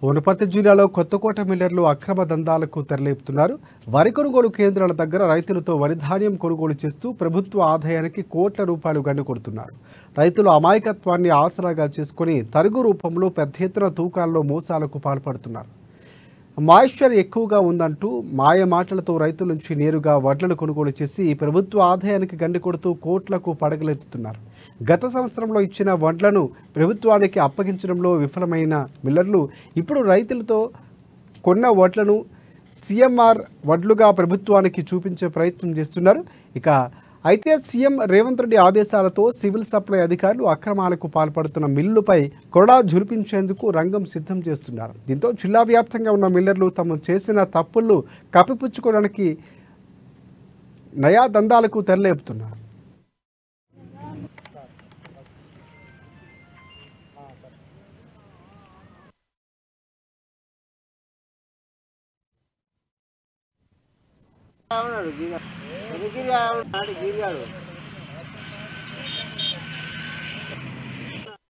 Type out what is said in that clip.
వనపర్తి జిల్లాలో కొత్తకోట మిల్లర్లు అక్రమ దందాలకు తెరలేపుతున్నారు. వరి కొనుగోలు కేంద్రాల దగ్గర రైతులతో వరి ధాన్యం కొనుగోలు చేస్తూ ప్రభుత్వ ఆదాయానికి కోట్ల రూపాయలు గండికొడుతున్నారు. రైతుల అమాయకత్వాన్ని ఆసరాగా చేసుకుని తరుగు రూపంలో పెద్ద ఎత్తున తూకాల్లో మోసాలకు పాల్పడుతున్నారు. మాయిశ్చర్ ఎక్కువగా ఉందంటూ మాయ మాటలతో రైతుల నుంచి నేరుగా వడ్లను కొనుగోలు చేసి ప్రభుత్వ ఆదాయానికి గండి కొడుతూ కోట్లకు పడగలెత్తుతున్నారు. గత సంవత్సరంలో ఇచ్చిన వడ్లను ప్రభుత్వానికి అప్పగించడంలో విఫలమైన మిల్లర్లు ఇప్పుడు రైతులతో కొన్న వడ్లను సీఎంఆర్ వడ్లుగా ప్రభుత్వానికి చూపించే ప్రయత్నం చేస్తున్నారు. అయితే సీఎం రేవంత్ రెడ్డి ఆదేశాలతో సివిల్ సప్లై అధికారులు అక్రమాలకు పాల్పడుతున్న మిల్లులపై కొరడా జురిపించేందుకు రంగం సిద్ధం చేస్తున్నారు. దీంతో జిల్లా వ్యాప్తంగా ఉన్న మిల్లర్లు తాము చేసిన తప్పులు కప్పిపుచ్చుకోవడానికి నయా దందాలకు తెరలేపుతున్నారు. గిరిగాడు